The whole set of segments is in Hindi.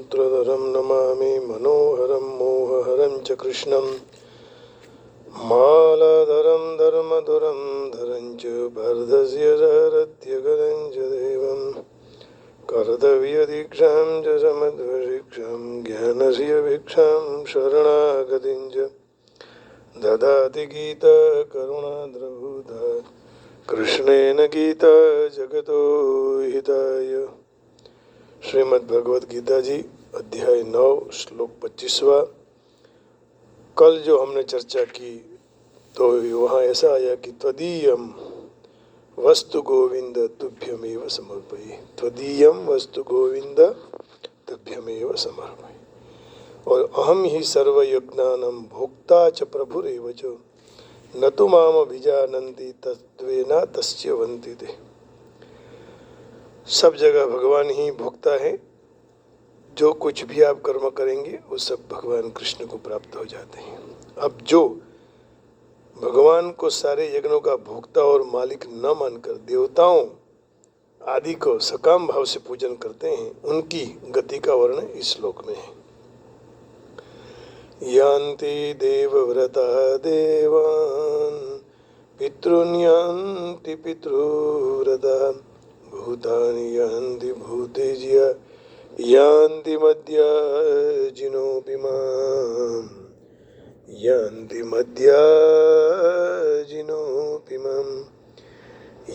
सूत्रधरं नमामि मनोहरं मोहहरं च कृष्णं मालाधरं धर्मधुरं धरं च भर्धस्य रत्यगरं च देवं कर्तव्यदीक्षां च समद्वशिक्षां ज्ञानस्य भिक्षां शरणागतिं च ददाति गीता करुणाद्रभूता कृष्णेन गीता जगतो हिताय। श्रीमद् भगवद गीता जी अध्याय 9 श्लोक 25वां। कल जो हमने चर्चा की तो वहाँ ऐसा आया कि त्वदीयम वस्तु गोविंद तुभ्यमेव समर्पये, त्वदीयम वस्तु गोविंद तुभ्यमेव समर्पये। और अहम ही सर्वयज्ञानं भोक्ता च प्रभुरेव च न तु माम अभिजानन्ति तत्त्वेन तस्य वन्दिते। सब जगह भगवान ही भोक्ता है। जो कुछ भी आप कर्म करेंगे वो सब भगवान कृष्ण को प्राप्त हो जाते हैं। अब जो भगवान को सारे यज्ञों का भोक्ता और मालिक न मानकर देवताओं आदि को सकाम भाव से पूजन करते हैं, उनकी गति का वर्णन इस श्लोक में है। यान्ति देवव्रता देवान् पितॄन् यान्ति पितृव्रता भूतानि यान्ति भूतेज्य यान्ति मद्याजिनोऽपि माम्, यान्ति मद्याजिनोऽपि माम्।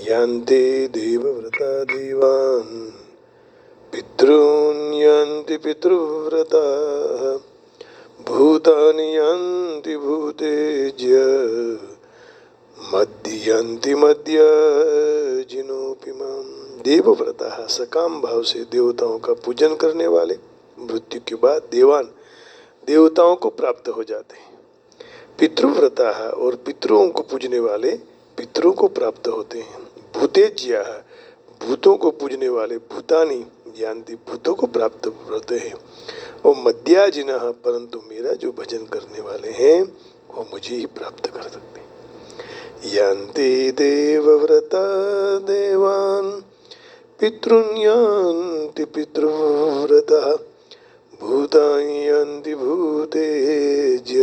यान्ति देवव्रता देवान् पितॄन् यान्ति पितृव्रताः भूतानि यान्ति भूतेज्य मद्यन्ति मद्याजिनोऽपि माम्। देवव्रता सकाम भाव से देवताओं का पूजन करने वाले मृत्यु के बाद देवान देवताओं को प्राप्त हो जाते हैं। पितृव्रता और पितरों को पूजने वाले पितरों को प्राप्त होते हैं। भूतेज्या भूतों को पूजने वाले भूतानी यान्ति भूतों को प्राप्त होते हैं। और मद्याजिनः परंतु मेरा जो भजन करने वाले हैं वो मुझे ही प्राप्त कर सकते हैं। यान्ति देवव्रता देवान् पितॄन् यान्ति पितृव्रता भूतानि यान्ति भूतेज्य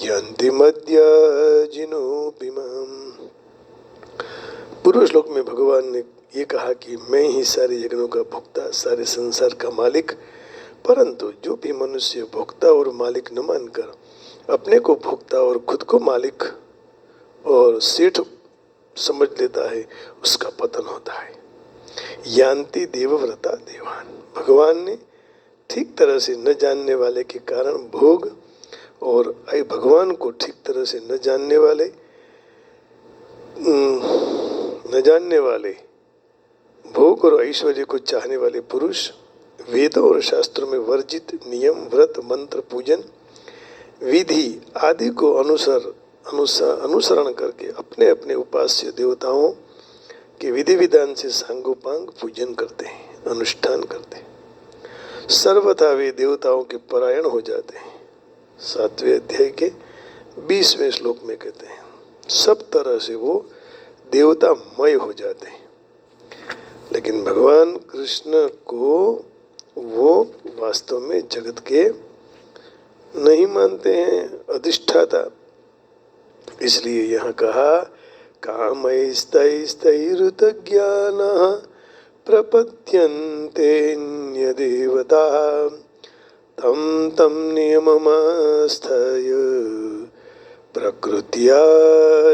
यान्ति मद्याजिनोऽपि माम्। पूर्व श्लोक में भगवान ने ये कहा कि मैं ही सारे यज्ञों का भोक्ता, सारे संसार का मालिक, परंतु जो भी मनुष्य भोक्ता और मालिक न मानकर अपने को भोक्ता और खुद को मालिक और सेठ समझ लेता है उसका पतन होता है। यान्ति देवव्रता देवान, भगवान ने ठीक तरह से न जानने वाले के कारण भोग और भगवान को ठीक तरह से न जानने वाले भोग और ऐश्वर्य को चाहने वाले पुरुष वेदों और शास्त्रों में वर्जित नियम व्रत मंत्र पूजन विधि आदि को अनुसरण करके अपने अपने उपास्य देवताओं के विधि विधान से सांगोपांग पूजन करते हैं, अनुष्ठान करते हैं। सर्वथा वे देवताओं के परायण हो जाते हैं। 7वें अध्याय के 20वें श्लोक में कहते हैं सब तरह से वो देवतामय हो जाते हैं। लेकिन भगवान कृष्ण को वो वास्तव में जगत के नहीं मानते हैं, अधिष्ठाता। इसलिए यहाँ कहा कामैस्तैस्तैरुतज्ञानः प्रपद्यन्तेऽन्यदेवताः तं तं नियममास्थाय प्रकृत्या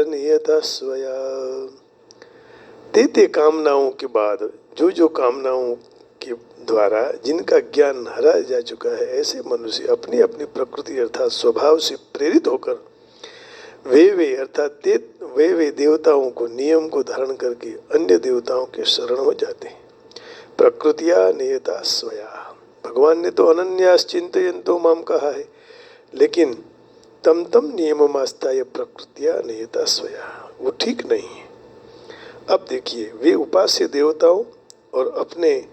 नियता स्वया। ते कामनाओं के बाद जो कामनाओं के द्वारा जिनका ज्ञान हरा जा चुका है, ऐसे मनुष्य अपनी अपनी प्रकृति अर्थात स्वभाव से प्रेरित होकर वे अर्थात वे देवताओं को नियम को धारण करके अन्य देवताओं के शरण हो जाते हैं। प्रकृतिया नियता स्वया, भगवान ने तो अनन्यास चिंतयन्तो माम कहा है, लेकिन तम तम नियममास्ताय प्रकृतिया नियता स्वया वो ठीक नहीं है। अब देखिए, वे उपास्य देवताओं और अपने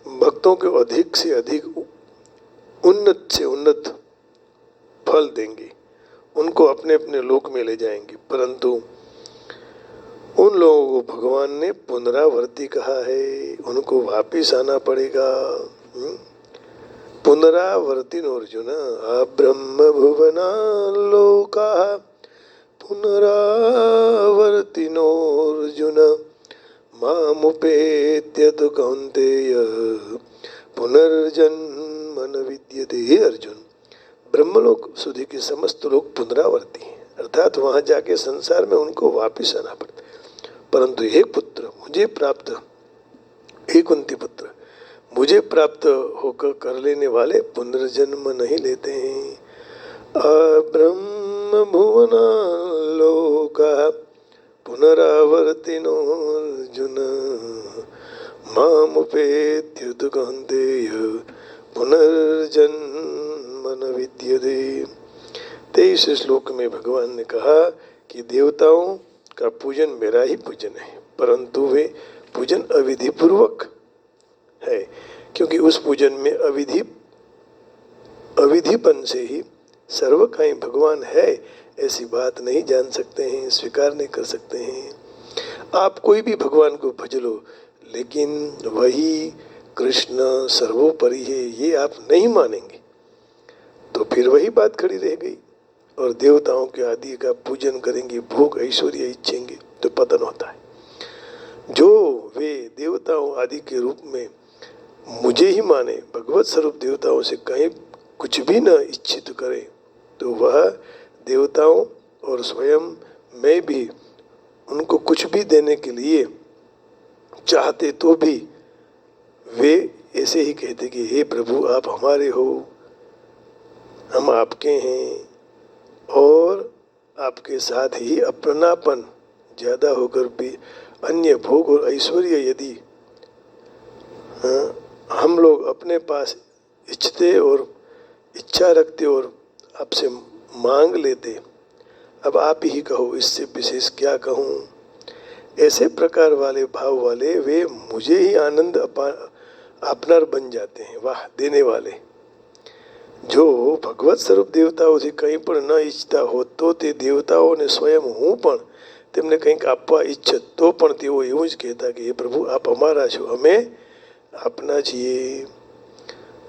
भक्तों को अधिक से अधिक उन्नत से उन्नत फल देंगे, उनको अपने अपने लोक में ले जाएंगे, परंतु उन लोगों को भगवान ने पुनरावर्ती कहा है, उनको वापिस आना पड़ेगा। पुनरावर्तिनोऽर्जुन अब्रह्म भुवनालोकाः पुनरावर्तिनोऽर्जुन मामुपेत्य तु कौन्तेय पुनर्जन्म न विद्यते। हे अर्जुन, ब्रह्मलोक सुधी के समस्त लोग पुनरावर्ती हैं, अर्थात वहां जाके संसार में उनको वापिस आना पड़ता है। परंतु हे पुत्र मुझे प्राप्त, हे कुंती पुत्र, मुझे प्राप्त होकर कर लेने वाले पुनर्जन्म नहीं लेते हैं। अब्रह्म भुवनालोकाः पुनरावर्तिनोऽर्जुन मामुपेत्य तु कौन्तेय पुनर्जन्म न विद्यते। 23 श्लोक में भगवान ने कहा कि देवताओं का पूजन मेरा ही पूजन है, परंतु वे पूजन अविधि पूर्वक है, क्योंकि उस पूजन में अविधिपन से ही सर्वकाई भगवान है ऐसी बात नहीं जान सकते हैं, स्वीकार नहीं कर सकते हैं। आप कोई भी भगवान को भज लो, लेकिन वही कृष्ण सर्वोपरि है ये आप नहीं मानेंगे तो फिर वही बात खड़ी रह गई और देवताओं के आदि का पूजन करेंगे, भोग ऐश्वर्य इच्छेंगे तो पतन होता है। जो वे देवताओं आदि के रूप में मुझे ही माने, भगवत स्वरूप देवताओं से कहीं कुछ भी न इच्छित करे, तो वह देवताओं और स्वयं मैं भी उनको कुछ भी देने के लिए चाहते तो भी वे ऐसे ही कहते कि हे प्रभु आप हमारे हो, हम आपके हैं, और आपके साथ ही अपनापन ज़्यादा होकर भी अन्य भोग और ऐश्वर्य यदि हम लोग अपने पास इच्छते और इच्छा रखते और आपसे मांग लेते, अब आप ही कहो, इससे विशेष क्या कहूँ। ऐसे प्रकार वाले भाव वाले वे मुझे ही आनंद अपनार बन जाते हैं। वाह, देने वाले जो भगवत स्वरूप દેવતાઓથી કંઈ પણ ન ઈચ્છતા હોત તો તે દેવતાઓને સ્વયં હું પણ તેમને કંઈક આપવા ઈચ્છત તો પણ તેઓ એવું જ કહેતા કે હે પ્રભુ આપ અમારા છો, અમે આપના છીએ।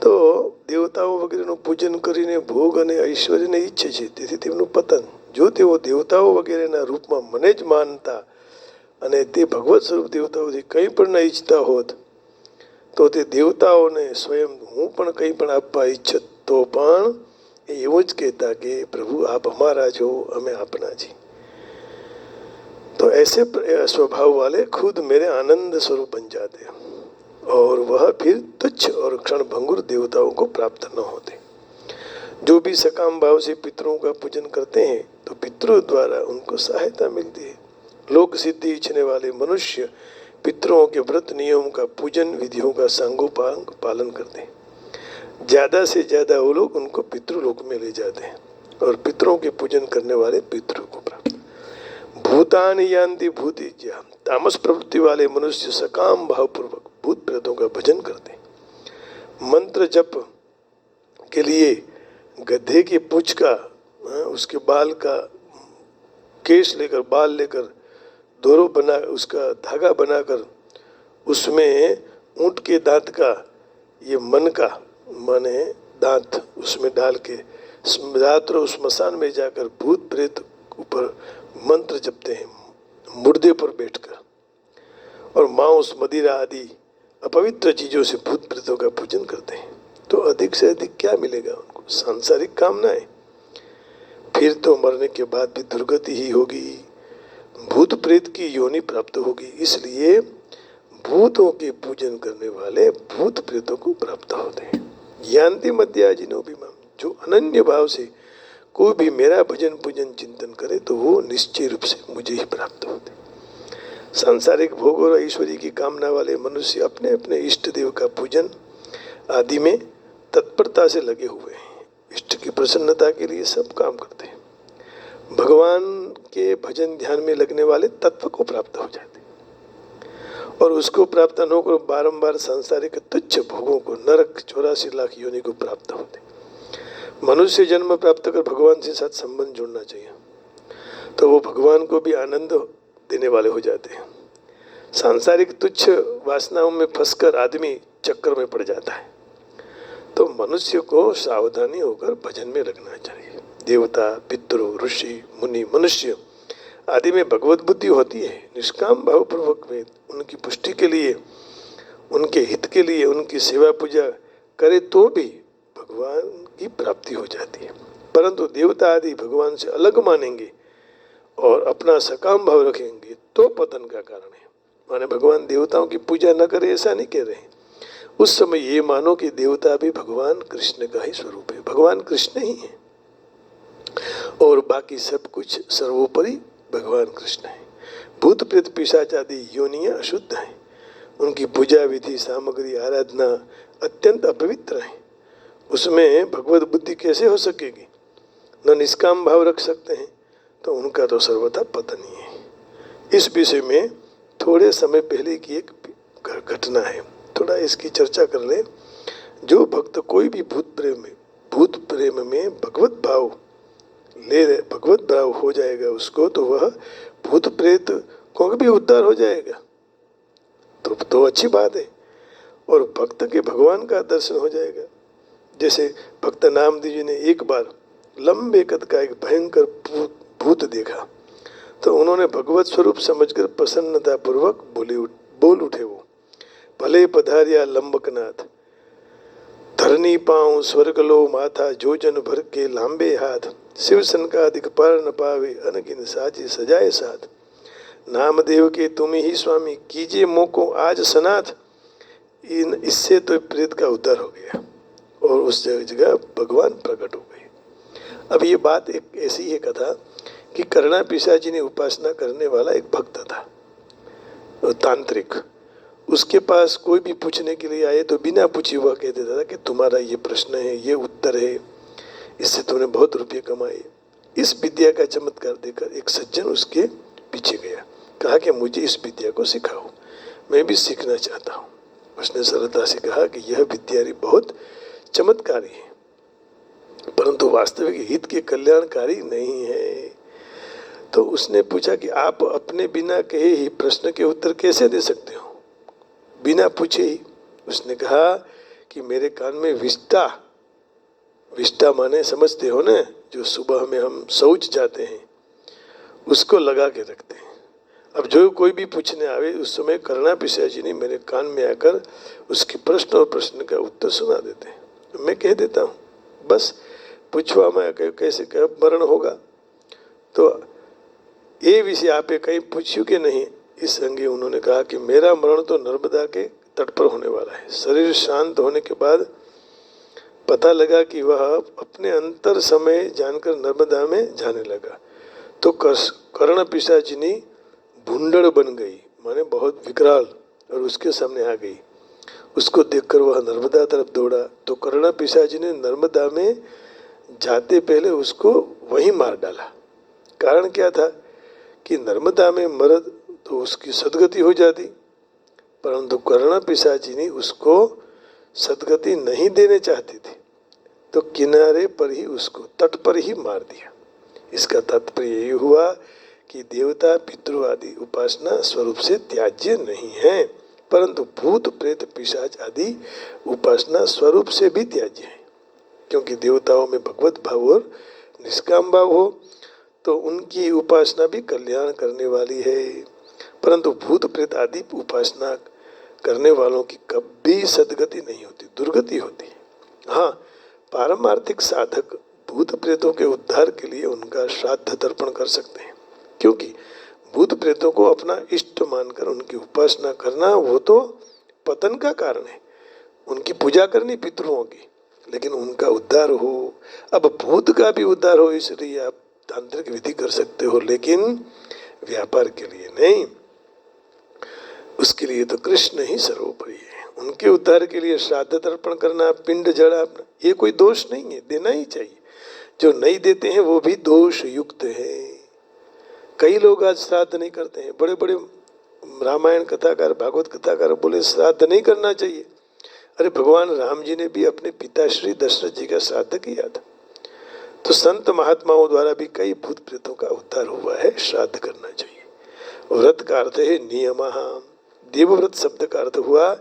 તો દેવતાઓ વગેરેનું પૂજન કરીને ભોગ અને ઐશ્વર્યને ઈચ્છે છે, તેથી તેમનું પતન। જો તેઓ દેવતાઓ વગેરેના રૂપમાં મને જ માનતા અને તે ભગવત સ્વરૂપ દેવતાઓથી કંઈ પણ ન ઈચ્છતા હોત તો તે દેવતાઓને સ્વયં હું પણ કંઈ પણ આપવા ઈચ્છત तो पण એવું જ કહેતા કે प्रभु आप हमारा છો, અમે આપના છીએ। तो ऐसे स्वभाव वाले खुद मेरे आनंद स्वरूप बन जाते और वह फिर तुच्छ और क्षण भंगुर देवताओं को प्राप्त न होते। जो भी सकाम भाव से पितरों का पूजन करते हैं तो पितरों द्वारा उनको सहायता मिलती है। लोक सिद्धि इच्छने वाले मनुष्य पितरों के व्रत नियमों का पूजन विधियों का सांगोपांग पालन करते हैं। ज़्यादा से ज़्यादा वो लोग उनको पितृलोक में ले जाते हैं और पितरों के पूजन करने वाले पितरों को प्राप्त। भूतानि यान्ति भूतिज्या, तामस प्रवृत्ति वाले मनुष्य सकाम भावपूर्वक भूत प्रेतों का भजन करते हैं। मंत्र जप के लिए गधे की पूंछ का, उसके बाल का केश लेकर, बाल लेकर दोरो बना, उसका धागा बनाकर उसमें ऊंट के दांत का, ये मन का माने दांत उसमें डाल के रात्रों स्मशान में जाकर भूत प्रेत ऊपर मंत्र जपते हैं मुर्दे पर बैठकर, और मांस मदिरा आदि अपवित्र चीज़ों से भूत प्रेतों का पूजन करते हैं। तो अधिक से अधिक क्या मिलेगा उनको? सांसारिक कामनाएं। फिर तो मरने के बाद भी दुर्गति ही होगी, भूत प्रेत की योनि प्राप्त होगी। इसलिए भूतों के पूजन करने वाले भूत प्रेतों को प्राप्त होते हैं। यान्ति मद्याजिनो भी माम, जो अनन्य भाव से कोई भी मेरा भजन पूजन चिंतन करे तो वो निश्चय रूप से मुझे ही प्राप्त होते। सांसारिक भोग और ऐश्वर्य की कामना वाले मनुष्य अपने अपने इष्ट देव का पूजन आदि में तत्परता से लगे हुए हैं, इष्ट की प्रसन्नता के लिए सब काम करते हैं। भगवान के भजन ध्यान में लगने वाले तत्व को प्राप्त हो जाते और उसको प्राप्त न होकर बारंबार सांसारिक तुच्छ भोगों को, नरक 84 लाख योनि को प्राप्त होते। मनुष्य जन्म प्राप्त कर भगवान के साथ संबंध जोड़ना चाहिए तो वो भगवान को भी आनंद देने वाले हो जाते हैं। सांसारिक तुच्छ वासनाओं में फंसकर आदमी चक्कर में पड़ जाता है। तो मनुष्य को सावधानी होकर भजन में लगना चाहिए। देवता, पितृ, ऋषि, मुनि, मनुष्य आदि में भगवत बुद्धि होती है। निष्काम भाव पूर्वक में उनकी पुष्टि के लिए, उनके हित के लिए उनकी सेवा पूजा करे तो भी भगवान की प्राप्ति हो जाती है। परंतु देवता आदि भगवान से अलग मानेंगे और अपना सकाम भाव रखेंगे तो पतन का कारण है। माने भगवान देवताओं की पूजा न करे ऐसा नहीं कह रहे। उस समय ये मानो कि देवता भी भगवान कृष्ण का ही स्वरूप है, भगवान कृष्ण ही है और बाकी सब कुछ सर्वोपरि भगवान कृष्ण है। भूत प्रेत पिशाच आदि योनियां अशुद्ध हैं, उनकी पूजा विधि, सामग्री, आराधना अत्यंत अपवित्र है। उसमें भगवत बुद्धि कैसे हो सकेगी? न निष्काम भाव रख सकते हैं, तो उनका तो सर्वथा पतन ही है। इस विषय में थोड़े समय पहले की एक घटना है, थोड़ा इसकी चर्चा कर ले। जो भक्त कोई भी भूत प्रेम में भगवत भाव हो जाएगा उसको, तो वह भूत प्रेत को भी उद्धार हो जाएगा, तो अच्छी बात है। और भक्त के भगवान का दर्शन हो जाएगा। जैसे भक्त नामदेव जी ने एक बार लंबे कद का एक भयंकर भूत देखा, तो उन्होंने भगवत स्वरूप समझकर प्रसन्नता पूर्वक बोल उठे, वो भले पधारिया लंबकनाथ, धरनी पाँव स्वर्ग लो माथा, जो जन भर के लांबे हाथ, शिव सन का अधिक पार न पावे, अनगिन साजी सजाए साथ, नामदेव के तुम ही स्वामी, कीजिए मोको आज सनाथ। इससे तो प्रेत का उद्धार हो गया और उस जगह भगवान प्रकट हो गए। अब ये बात एक ऐसी है कथा कि कर्णा पिशाची ने उपासना करने वाला एक भक्त था, तांत्रिक। उसके पास कोई भी पूछने के लिए आए तो बिना पूछे वह कह देता था कि तुम्हारा ये प्रश्न है, ये उत्तर है, इससे तुमने बहुत रुपये कमाए। इस विद्या का चमत्कार देखकर एक सज्जन उसके पीछे गया, कहा कि मुझे इस विद्या को सिखाओ, मैं भी सीखना चाहता हूँ। उसने सरलता से कहा कि यह विद्या बहुत चमत्कारी है, परंतु वास्तविक हित के कल्याणकारी नहीं है। तो उसने पूछा कि आप अपने बिना कहे ही प्रश्न के उत्तर कैसे दे सकते हो, बिना पूछे ही? उसने कहा कि मेरे कान में विष्टा माने समझते हो ना, जो सुबह में हम शौच जाते हैं उसको लगा के रखते हैं। अब जो कोई भी पूछने आवे उस समय कर्णा पिशाची ने मेरे कान में आकर उसके प्रश्न और प्रश्न का उत्तर सुना देते हैं। मैं कह देता हूँ, बस पूछवा मैं कैसे कब मरण होगा, तो ये विषय आप कहीं पूछ्यू कि नहीं। इस अंगे उन्होंने कहा कि मेरा मरण तो नर्मदा के तट पर होने वाला है। शरीर शांत होने के बाद पता लगा कि वह अपने अंतर समय जानकर नर्मदा में जाने लगा, तो कर्ण पिशाचिनी भूंडड़ बन गई, माने बहुत विकराल, और उसके सामने आ गई। उसको देखकर वह नर्मदा तरफ दौड़ा, तो कर्ण पिशाची ने नर्मदा में जाते पहले उसको वहीं मार डाला। कारण क्या था कि नर्मदा में मरद तो उसकी सदगति हो जाती, परंतु कर्ण पिशाचिनी उसको सदगति नहीं देने चाहती थी, तो किनारे पर ही उसको तट पर ही मार दिया। इसका तात्पर्य यही हुआ कि देवता पितृ आदि उपासना स्वरूप से त्याज्य नहीं है, परंतु भूत प्रेत पिशाच आदि उपासना स्वरूप से भी त्याज्य है। क्योंकि देवताओं में भगवत भाव और निष्काम भाव हो तो उनकी उपासना भी कल्याण करने वाली है, परंतु भूत प्रेत आदि उपासना करने वालों की कभी सदगति नहीं होती, दुर्गति होती है। हाँ, पारमार्थिक साधक भूत प्रेतों के उद्धार के लिए उनका श्राद्ध तर्पण कर सकते हैं, क्योंकि भूत प्रेतों को अपना इष्ट मानकर उनकी उपासना करना वो तो पतन का कारण है। उनकी पूजा करनी पितरों की, लेकिन उनका उद्धार हो। अब भूत का भी उद्धार हो, इसलिए आप तांत्रिक विधि कर सकते हो, लेकिन व्यापार के लिए नहीं। उसके लिए तो कृष्ण ही सर्वोपरि है। उनके उद्धार के लिए श्राद्ध तर्पण करना, पिंड जड़ाना, ये कोई दोष नहीं है, देना ही चाहिए। जो नहीं देते हैं वो भी दोष युक्त है। कई लोग आज श्राद्ध नहीं करते हैं। बड़े बड़े रामायण कथाकार, भागवत कथाकार बोले श्राद्ध नहीं करना चाहिए। अरे भगवान राम जी ने भी अपने पिता श्री दशरथ जी का श्राद्ध किया था। तो संत महात्माओं द्वारा भी कई भूत प्रेतों का उद्धार हुआ है। श्राद्ध करना चाहिए। व्रत का अर्थ है नियम। देवव्रत शब्द का अर्थ हुआ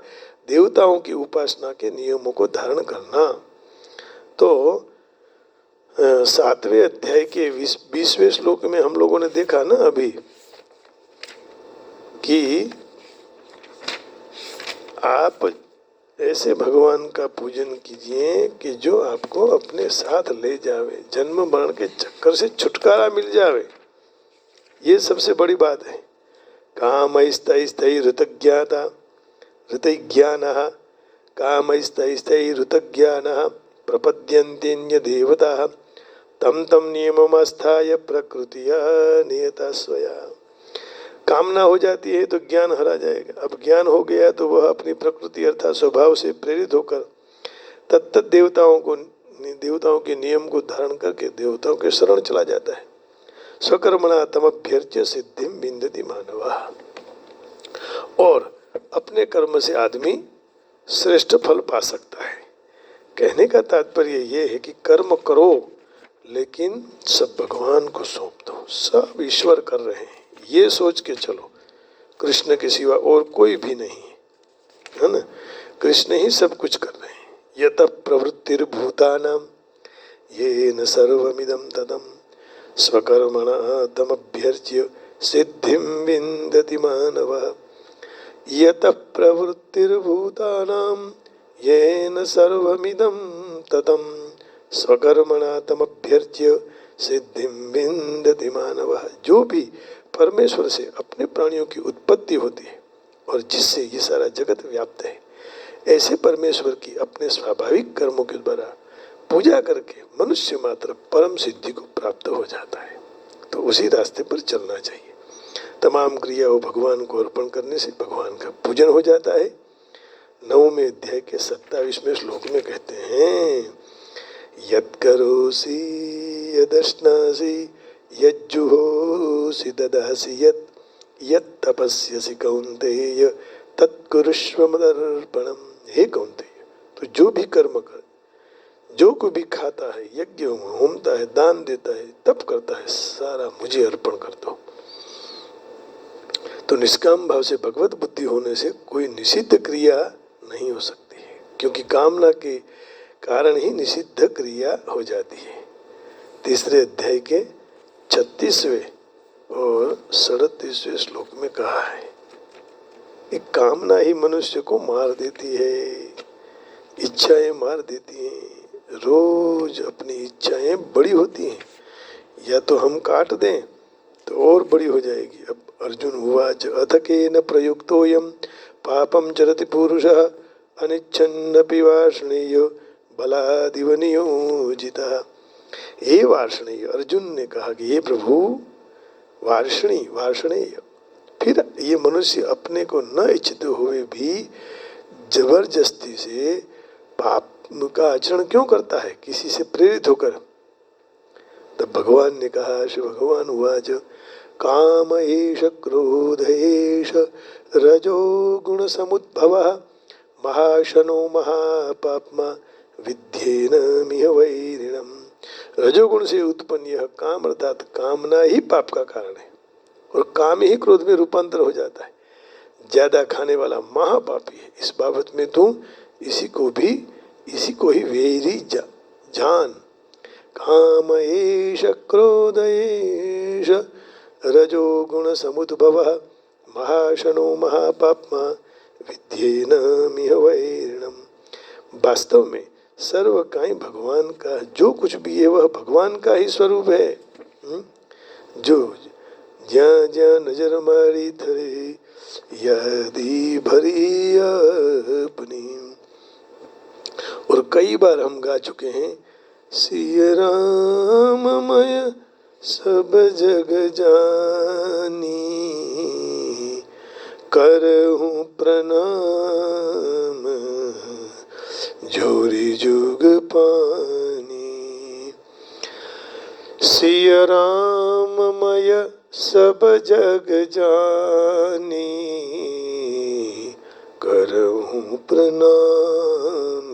देवताओं की उपासना के नियमों को धारण करना। तो 7वें अध्याय के 20वें श्लोक में हम लोगों ने देखा ना अभी कि आप ऐसे भगवान का पूजन कीजिए कि जो आपको अपने साथ ले जावे, जन्म मरण के चक्कर से छुटकारा मिल जावे। ये सबसे बड़ी बात है। कामैस्तैस्तै ऋतज्ञाता ऋतज्ञानः कामैस्तैस्तै ऋतज्ञानः प्रपद्यन्तेऽन्य देवताः तम तम नियममास्थाय प्रकृतिया नियता स्वया। कामना हो जाती है तो ज्ञान हरा जाएगा। अब ज्ञान हो गया तो वह अपनी प्रकृति अर्थात स्वभाव से प्रेरित होकर तत्त देवताओं के नियम को धारण करके देवताओं के शरण चला जाता है। स्वकर्मणा तमभ्यर्च्य सिद्धिं विन्दति मानवः। और अपने कर्म से आदमी श्रेष्ठ फल पा सकता है। कहने का तात्पर्य ये है कि कर्म करो लेकिन सब भगवान को सौंप दो। सब ईश्वर कर रहे हैं ये सोच के चलो। कृष्ण के सिवा और कोई भी नहीं है ना। कृष्ण ही सब कुछ कर रहे हैं। यत प्रवृत्तिर्भूतानां येन सर्वमिदं तदं स्वकर्मणा तमभ्यर्च्य सिद्धिं विन्दति मानवः। यत प्रवृत्तिर्भूतानां येन सर्वमिदं तदं स्वकर्मणा तमभ्यर्च्य सिद्धिं विन्दति मानवः। जो भी परमेश्वर से अपने प्राणियों की उत्पत्ति होती है और जिससे ये सारा जगत व्याप्त है, ऐसे परमेश्वर की अपने स्वाभाविक कर्मों के द्वारा पूजा करके मनुष्य मात्र परम सिद्धि को प्राप्त हो जाता है। तो उसी रास्ते पर चलना चाहिए। तमाम क्रियाओं भगवान को अर्पण करने से भगवान का पूजन हो जाता है। 9वें अध्याय के 27वें श्लोक में कहते हैं यत्करोसि यदश्नासि यज्जुहोसि ददासि यत्तपस्यसि कौन्तेय तत्कुरुष्व मदर्पणम्। हे कौन्तेय, तो जो भी कर्म कर, जो कोई भी खाता है, यज्ञ होमता है, दान देता है, तप करता है, सारा मुझे अर्पण कर दो। तो निष्काम भाव से भगवत बुद्धि होने से कोई निषिद्ध क्रिया नहीं हो सकती है, क्योंकि कामना के कारण ही निषिद्ध क्रिया हो जाती है। 3 अध्याय के 36वें और 37वें श्लोक में कहा है कि कामना ही मनुष्य को मार देती है, इच्छाएं मार देती हैं। रोज अपनी इच्छाएं बड़ी होती हैं, या तो हम काट दें तो और बड़ी हो जाएगी। अब अर्जुन उवाच अथ केन प्रयुक्तोऽयं पापं चरति पुरुषः अनिच्छन्नपि वार्ष्णेय बलादिव नियोजितः। हे वार्ष्णेय, अर्जुन ने कहा कि हे प्रभु वार्ष्णेय, फिर ये मनुष्य अपने को न इच्छित हुए भी जबरदस्ती से पाप का आचरण क्यों करता है, किसी से प्रेरित होकर। तब भगवान ने कहा, श्री भगवान उवाच काम एष क्रोध एष रजो गुण समुद्भवः महाशनो महापाप्मा विद्येन मिह वैरिणम्। रजोगुण से उत्पन्न यह काम अर्थात कामना ही पाप का कारण है, और काम ही क्रोध में रूपांतर हो जाता है। ज्यादा खाने वाला महापापी है। इस बाबत में तू इसी को ही वैरी जान। काम एष क्रोध एष रजोगुण समुद्भवः महाशनो महापाप्मा विद्येन मिह वैरिणम्। वास्तव में सर्व काई भगवान का, जो कुछ भी है वह भगवान का ही स्वरूप है। जो ज्યાં જ્યાં नजर मारी थरे यदि भरी अपनी। और कई बार हम गा चुके हैं सिय राममय सब जग जानी करहूँ प्रणाम जोरी जुग पानी। सिय राममय सब जग जानी करहूँ प्रणाम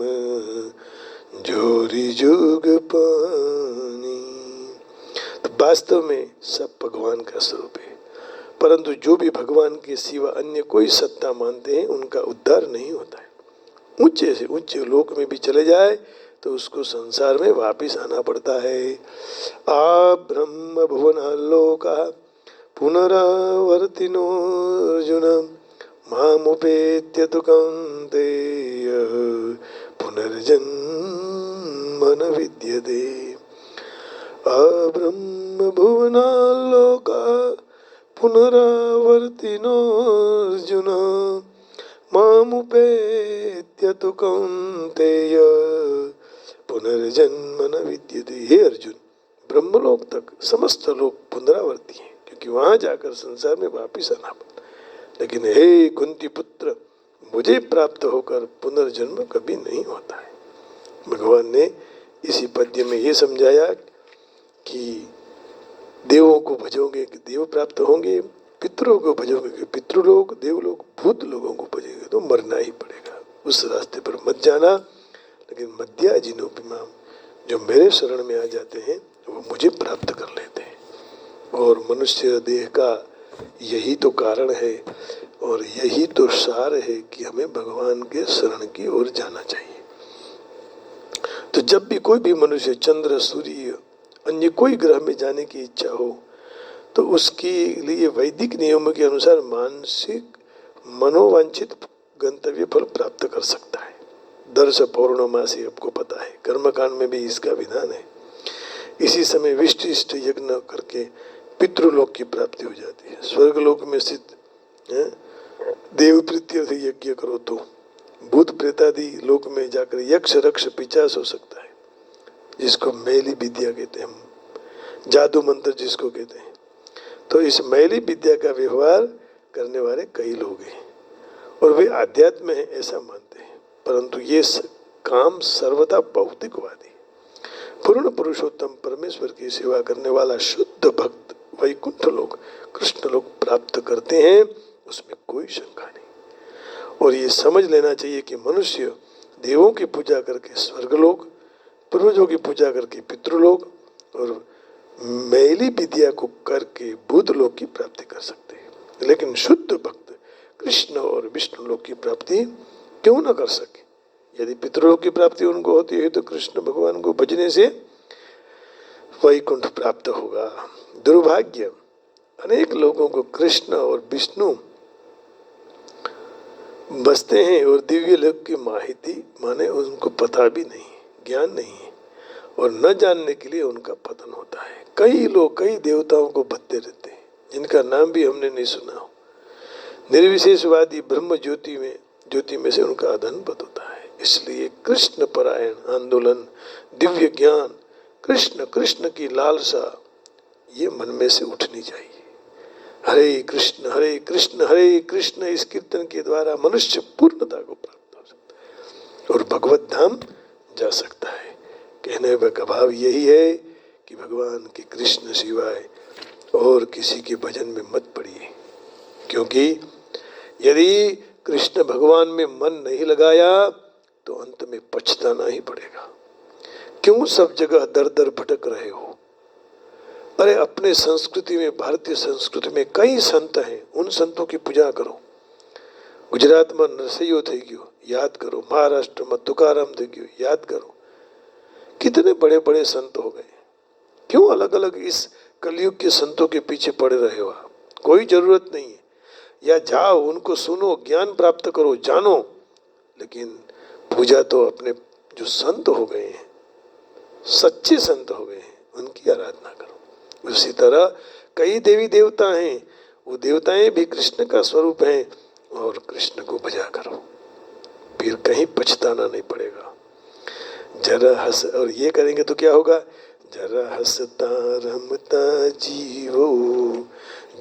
जोरी जुग पानी। तो वास्तव में सब भगवान का स्वरूप है, परंतु जो भी भगवान के सिवा अन्य कोई सत्ता मानते हैं उनका उद्धार नहीं होता है। ऊंचे से ऊंचे लोक में भी चले जाए तो उसको संसार में वापिस आना पड़ता है। आ ब्रह्म भुवन लोका पुनरावर्तिनो अर्जुन मामुपेत्य तु कौन्तेय पुनर्जन्म न विद्यते। अब्रह्म भुवनाल्लोका पुनरावर्तिनो अर्जुन मामुपेत्य तु कौन्तेय पुनर्जन्म न विद्यते। हे अर्जुन, ब्रह्मलोक तक समस्त लोग पुनरावर्ती हैं, क्योंकि वहां जाकर संसार में वापिस आना पड़ता। लेकिन हे कुंती पुत्र, मुझे प्राप्त होकर पुनर्जन्म कभी नहीं होता है। भगवान ने इसी पद्य में ये समझाया कि देवों को भजोगे कि देव प्राप्त होंगे, पितरों को भजोगे कि पितृलोक, देवलोक, भूत लोगों को भजेंगे तो मरना ही पड़ेगा। उस रास्ते पर मत जाना। लेकिन मद्याजिनोपिमाम, जो मेरे शरण में आ जाते हैं वो मुझे प्राप्त कर लेते हैं। और मनुष्य देह का यही तो कारण है और यही तो सार है कि हमें भगवान के शरण की ओर जाना चाहिए। तो जब भी कोई भी मनुष्य चंद्र, सूर्य, अन्य कोई ग्रह में जाने की इच्छा हो तो उसके लिए वैदिक नियमों के अनुसार मानसिक मनोवांछित गंतव्य फल प्राप्त कर सकता है। दर्श पौर्णमासी आपको पता है, कर्मकांड में भी इसका विधान है। इसी समय विष्ट इष्ट यज्ञ करके पितृलोक की प्राप्ति हो जाती है। स्वर्गलोक में स्थित देव प्रीत्यर्थ यज्ञ करो तो भूत प्रेतादि लोक में जाकर यक्ष रक्ष पिचास हो सकता है, जिसको मैली विद्या कहते हैं, हम जादू मंत्र जिसको कहते हैं। तो इस मैली विद्या का व्यवहार करने वाले कई लोग हैं और वे आध्यात्म है ऐसा मानते हैं, परंतु ये काम सर्वदा भौतिकवादी। पूर्ण पुरुषोत्तम परमेश्वर की सेवा करने वाला शुद्ध भक्त वैकुंठ लोक, कृष्ण लोक प्राप्त करते हैं, उसमें कोई शंका नहीं। और ये समझ लेना चाहिए कि मनुष्य देवों की पूजा करके स्वर्गलोक, पूर्वजों की पूजा करके पितृलोक और मैली विद्या को करके भूतलोक की प्राप्ति कर सकते हैं। लेकिन शुद्ध भक्त कृष्ण और विष्णु लोक की प्राप्ति क्यों न कर सके? यदि पितृलोक की प्राप्ति उनको होती है तो कृष्ण भगवान को भजने से वैकुंठ प्राप्त होगा। दुर्भाग्य, अनेक लोगों को कृष्ण और विष्णु बसते हैं और दिव्य लोक की माहिती माने उनको पता भी नहीं, ज्ञान नहीं है, और न जानने के लिए उनका पतन होता है। कई लोग कई देवताओं को भजते रहते हैं जिनका नाम भी हमने नहीं सुना हो। निर्विशेषवादी ब्रह्म ज्योति में से उनका अधनपत होता है। इसलिए कृष्ण परायण आंदोलन, दिव्य ज्ञान, कृष्ण कृष्ण की लालसा ये मन में से उठनी चाहिए। हरे कृष्ण हरे कृष्ण, इस कीर्तन के द्वारा मनुष्य पूर्णता को प्राप्त हो सकता है और भगवत धाम जा सकता है। कहने का भाव यही है कि भगवान के कृष्ण सिवाय और किसी के भजन में मत पड़िए, क्योंकि यदि कृष्ण भगवान में मन नहीं लगाया तो अंत में पछताना ही पड़ेगा। क्यों सब जगह दर दर भटक रहे हो? अरे अपने संस्कृति में, भारतीय संस्कृति में कई संत हैं, उन संतों की पूजा करो। गुजरात में नरसैयो થઈ ગયો, याद करो। महाराष्ट्र में तुकाराम થઈ ગયો, याद करो। कितने बड़े बड़े संत हो गए। क्यों अलग अलग इस कलयुग के संतों के पीछे पड़े रहे हो? कोई जरूरत नहीं है। या जाओ, उनको सुनो, ज्ञान प्राप्त करो, जानो, लेकिन पूजा तो अपने जो संत हो गए हैं, सच्चे संत हो गए हैं, उनकी आराधना करो। उसी तरह कई देवी देवता हैं, वो देवताएं भी कृष्ण का स्वरूप हैं, और कृष्ण को भजा करो, फिर कहीं पछताना नहीं पड़ेगा। जरा हंस, और ये करेंगे तो क्या होगा? जरा हंसता रमता जीवो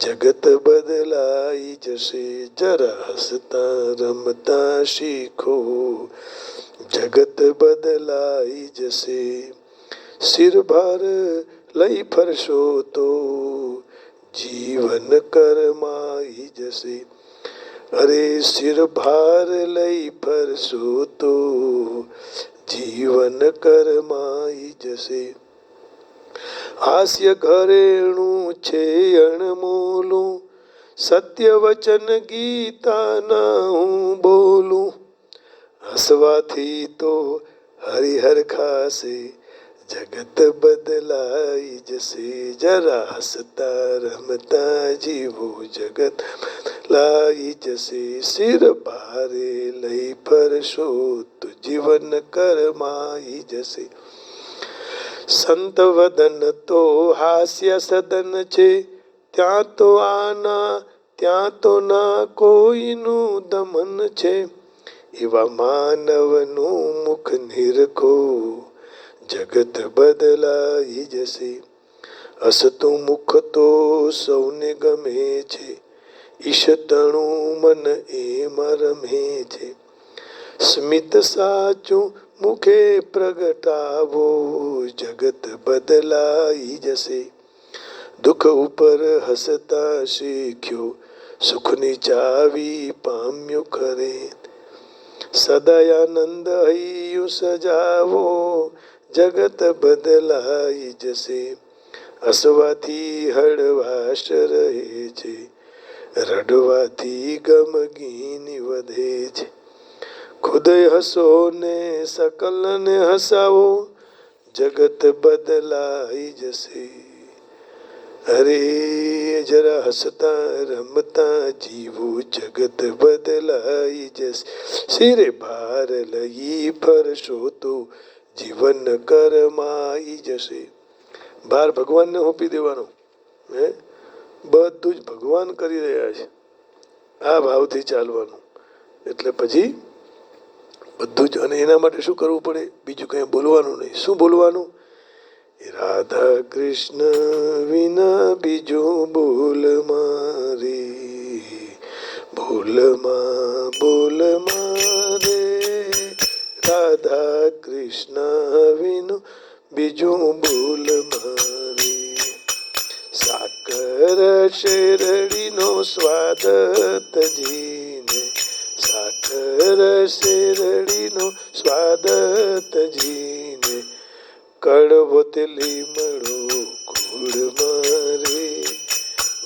जगत बदलाई जैसे, जरा हंसता रमता सीखो जगत बदलाई जैसे, सिर भार लई फरसो तो जीवन करमाई जैसे। अरे सिर भार लई फरसो तो जीवन करमाई जैसे। हास्य घरेणु छे अणमोलू, सत्य वचन गीता नाहूं बोलूं। હસવાથી તો હરિહર ખાશે, જગત બદલાઈ જશે. જરા હસતા રમતા જીવો, જગત બદલાઈ જશે. શિર ભારે લઈ ફરશો તો જીવન કરમાઈ જશે. સંત વદન તો હાસ્ય સદન છે, ત્યાં તો આના ત્યાં તો ના કોઈનું દમન છે. એવા માનવનું મુખ નિરખો, જગત બદલાઈ જશે. હસતું મુખ તો સૌને ગમે છે, ઈશતણું મન એમાં રમે છે. સ્મિત સાચું મુખે પ્રગટાવો, જગત બદલાઈ જશે. દુઃખ ઉપર હસતા શીખ્યો, સુખની ચાવી પામ્યો ખરે. સદયાનંદ હૈયું સજાવો, જગત બદલાઈ જશે. હસવાથી હળવાશ રહે છે, રડવાથી ગમગીની વધે છે. ખુદે હસો ને સકલને હસાવો, જગત બદલાઈ જશે. અરે જરા હસતા રમતા જીવો, જગત બદલાઈ જશે. શિરે ભાર લઈ ફરશો તો જીવન કરમાઈ જશે. ભાર ભગવાનને સોંપી દેવાનો. હે, બધું જ ભગવાન કરી રહ્યા છે. આ ભાવથી ચાલવાનું. એટલે પછી બધું જ. અને એના માટે શું કરવું પડે? બીજું કંઈ બોલવાનું નહીં. શું બોલવાનું? રાધા કૃષ્ણ વિના બીજું બોલ મારે, બોલમાં બોલ મારે. રાધા કૃષ્ણ વિનું બીજું બોલ મારે. સાકર શેરડીનો સ્વાદ તજીને, સાકર શેરડીનો સ્વાદ તજીને, કડવો તે લીમડો ગુડ મારે,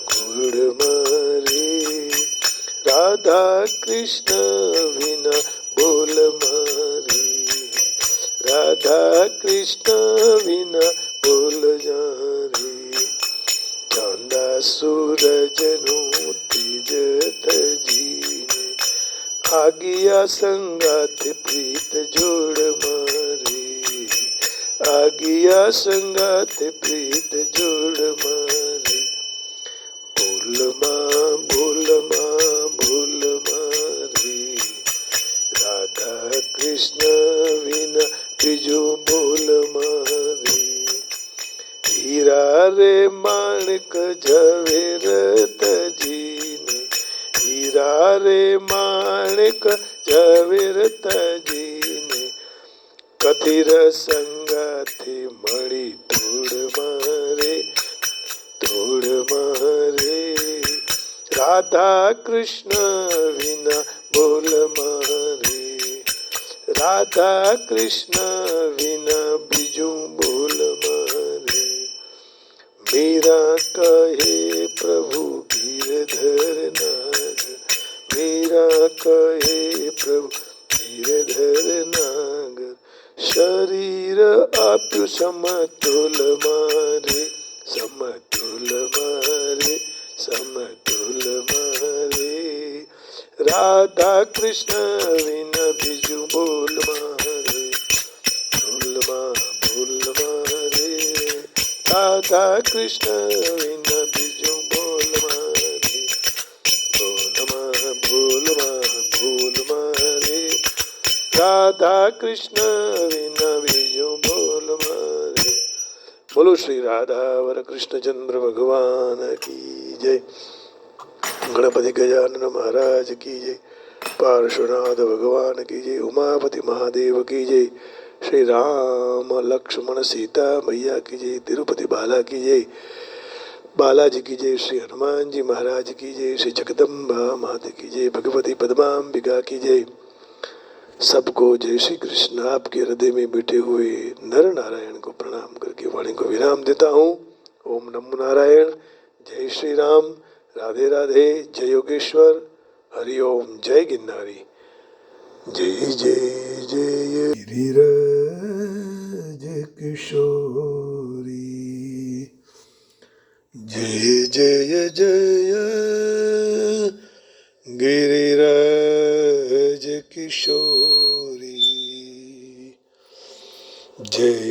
ગુડ મારે. રાધા કૃષ્ણ વિના બોલ મારે, રાધા કૃષ્ણ વિના બોલ જારે. ચાંદા સૂરજનું તેજ તજીને, આગિયા સંગાતે પ્રીત જોડ મારે, આગિયા સંગાતે પ્રીત જોડ મારે. બોલમાં બોલમાં બોલ મારે, રાધા કૃષ્ણ વિના બીજું બોલ મારે. હીરા રે માણક ઝવેર તજીને, હીરા રે માણક ઝવેર તજીને, કથિર સંગાથી મળી ધૂળ મારે, ધૂળ મારે. રાધા કૃષ્ણ વિના બોલ મારે, રાધા કૃષ્ણ વિના બીજું બોલ મારે. મીરા કહે પ્રભુ ગિરધર નાગ, મીરા કહે પ્રભુ ગિરધર નાગ. શરીર આપ્યું સમતુલ મારે, સમતુલ મારે, સમતુલ મારે. રાધા કૃષ્ણ વિના બીજું બોલ મારે, બોલમાં બોલ મારે. રાધા કૃષ્ણ વિના બીજું બોલ મારે, બોલમાં બોલમાં બોલ મારે. રાધા કૃષ્ણ વિના બીજું બોલ મારે. બોલો શ્રી રાધા વર કૃષ્ણચંદ્ર ભગવાન કી જય. ગણપતિ ગજાનન મહારાજ કી જય. પાર્શ્વનાથ ભગવાન કી જય. ઉમાપતિ મહાદેવ કી જય. શ્રી રામ લક્ષ્મણ સીતા મૈયા કી જય. તિરુપતિ બાલા કી જય. बालाजी की जय. श्री हनुमान जी महाराज की जय. श्री जगदम्बा माता की जय. भगवती पद्माम्बिका की जय. सबको जय श्री कृष्ण. आपके हृदय में बैठे हुए नर नारायण को प्रणाम करके वाणी को विराम देता हूँ. ओम नमो नारायण. जय श्री राम. राधे राधे. जय योगेश्वर. हरिओम. जय गिरनारी. जय जय जय गिरिराज किशोरी, जय जय जय गिरिराज किशोरी, जय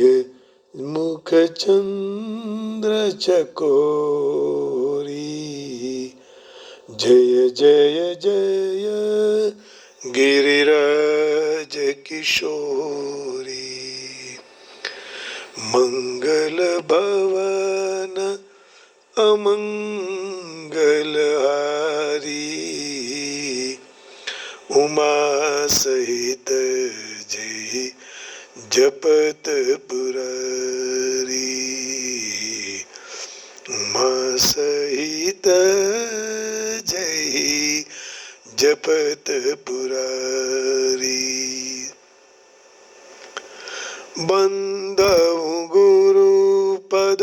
मुख चंद्र चकोरी, जय जय जय गिरिराज किशोरी, मंगल भवन अमंगल हारी, उमा सहित जय जपत पुरारी, उमा सहित जय जपत पुरारी, बंदऊ गुरु पद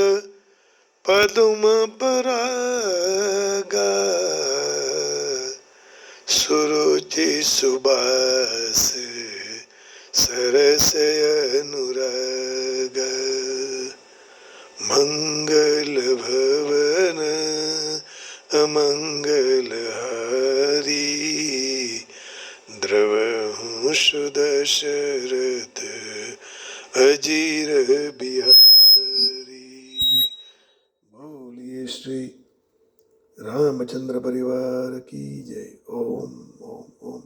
पदुम परागा, सुरुचि सुबास सरस अनुराग, मंगल भवन अमंगल हारी, द्रवहु सुदशरथ अजीर बिहारी। बोलिए श्री रामचंद्र परिवार की जय। ओम ओम ओम।